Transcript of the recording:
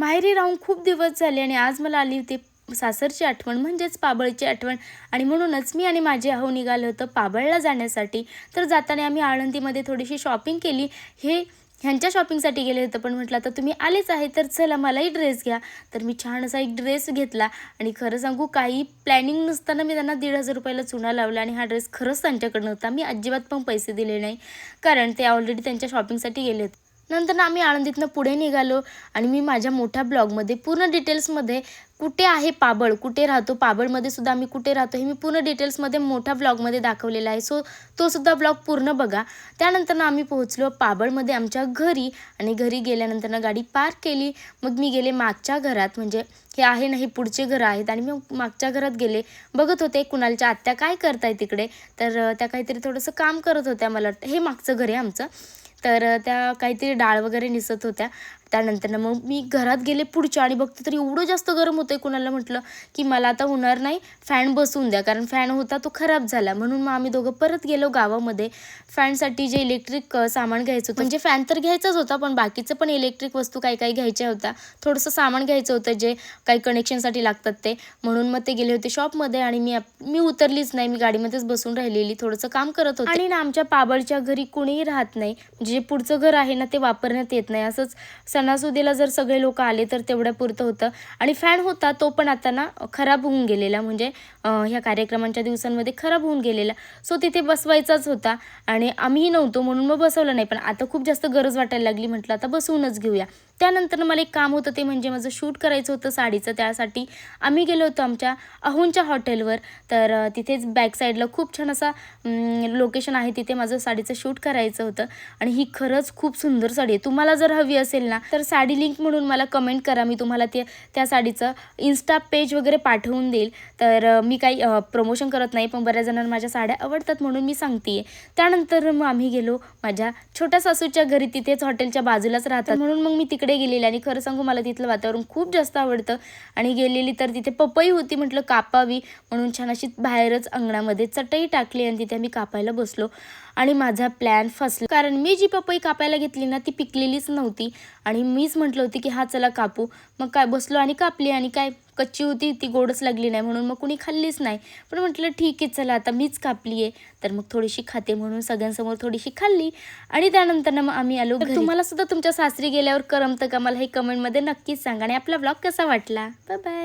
माहेरी राहून खूप दिवस झाले आणि आज मला आली होती सासरची आठवण, म्हणजेच पाबळची आठवण. आणि म्हणूनच मी आणि माझे आहो निघालो होतो पाबळला जाण्यासाठी. तर जाताना आम्ही आळंदीमध्ये थोडीशी शॉपिंग केली. ह्यांच्या शॉपिंगसाठी गेले होते, पण म्हटलं आता तुम्ही आलेच आहे तर चला मलाही ड्रेस घ्या. तर मी छान असा एक ड्रेस घेतला आणि खरं सांगू काही प्लॅनिंग नसताना मी त्यांना 1,500 रुपयाला चुना लावला आणि हा ड्रेस खरंच त्यांच्याकडनं होता. मी अजिबात पण पैसे दिले नाही, कारण ते ऑलरेडी त्यांच्या शॉपिंगसाठी गेले होते. नंतर आम्ही आळंदीतनं पुढे निघालो आणि मी माझ्या मोठ्या ब्लॉगमध्ये पूर्ण डिटेल्समध्ये कुठे आहे पाबळ, कुठे राहतो, पाबळमध्ये सुद्धा आम्ही कुठे राहतो हे मी पूर्ण डिटेल्समध्ये मोठ्या ब्लॉगमध्ये दाखवलेला आहे. सो तो सुद्धा ब्लॉग पूर्ण बघा. त्यानंतर आम्ही पोहोचलो पाबळमध्ये आमच्या घरी आणि घरी गेल्यानंतर गाडी पार्क केली. मग मी गेले मागच्या घरात, म्हणजे हे आहे ना हे पुढचे घरं आहेत आणि मी मागच्या घरात गेले. बघत होते कुणालच्या आत्या काय करताय तिकडे. तर त्या काहीतरी थोडंसं काम करत होत्या, मला वाटतं हे मागचं घर आहे आमचं. तर त्या काहीतरी डाळ वगैरे निसत होत्या. त्यानंतर मग मी घरात गेले पुढच्या आणि बघते तर एवढं जास्त गरम होतं आहे. कुणाला म्हटलं की मला आता होणार नाही, फॅन बसवून द्या, कारण फॅन होता तो खराब झाला. म्हणून मग आम्ही दोघं परत गेलो गावामध्ये. फॅनसाठी जे इलेक्ट्रिक सामान घ्यायचं होतं, म्हणजे फॅन तर घ्यायचाच होता पण बाकीचं पण इलेक्ट्रिक वस्तू काही काही घ्यायच्या होत्या. थोडंसं सामान घ्यायचं होतं जे काही कनेक्शनसाठी लागतात ते. म्हणून मग ते गेले होते शॉपमध्ये आणि मी उतरलीच नाही, मी गाडीमध्येच बसून राहिलेली, थोडंसं काम करत होते. आणि ना आमच्या पाबळच्या घरी कुणीही राहत नाही, जे पुढचं घर आहे ना ते वापरण्यात येत नाही. असंच सणासुदीला जर सगळे लोक आले तर तेवढ्यापुरतं होतं. आणि फॅन होता तो पण आता ना खराब होऊन गेलेला, म्हणजे ह्या कार्यक्रमांच्या दिवसांमध्ये खराब होऊन गेलेला. सो तिथे बसवायचाच होता आणि आम्हीही नव्हतो म्हणून मग बसवलं नाही. पण आता खूप जास्त गरज वाटायला लागली, म्हटलं आता बसवूनच घेऊया. त्यानंतर मला एक काम होतं, ते म्हणजे माझं शूट करायचं होतं साडीचं. त्यासाठी आम्ही गेलो होतो आमच्या अहोंच्या हॉटेलवर. तर तिथेच बॅक साईडला खूप छान असा लोकेशन आहे, तिथे माझं साडीचं शूट करायचं होतं. आणि ही खरंच खूप सुंदर साडी आहे. तुम्हाला जर हवी असेल ना तर साडी लिंक म्हणून मला कमेंट करा, मी तुम्हाला त्या साडीचं इन्स्टा पेज वगैरे पाठवून देईल. तर मी काही प्रमोशन करत नाही, पण बऱ्याच जणांना माझ्या साड्या आवडतात म्हणून मी सांगते. त्यानंतर मग आम्ही गेलो माझ्या छोट्या सासूच्या घरी, तिथेच हॉटेलच्या बाजूलाच राहतात म्हणून मग मी तिकडे गेलेले. आणि खरं सांगू मला तिथलं वातावरण खूप जास्त आवडतं. आणि गेलेली तर तिथे पपई होती, म्हटलं कापावी म्हणून छान अशी बाहेरच अंगणामध्ये चटई टाकली आणि तिथे मी कापायला बसलो. आणि माझा प्लॅन फसला, कारण मी जी पपई कापायला घेतली ना ती पिकलेलीच नव्हती आणि मीच म्हटलं होती की हा चला कापू. मग काय बसलो आणि कापली आणि काय कच्ची होती, ती गोडच लागली नाही म्हणून मग कुणी खाल्लीच नाही. पण म्हटलं ठीक आहे चला आता मीच कापली आहे तर मग थोडीशी खाते म्हणून सगळ्यांसमोर थोडीशी खाल्ली. आणि त्यानंतर मग आम्ही आलो घरी. तुम्हाला सुद्धा तुमच्या सासरी गेल्यावर करमतं का, मला हे कमेंटमध्ये नक्कीच सांगा. आणि आपला ब्लॉग कसा वाटला. Bye bye.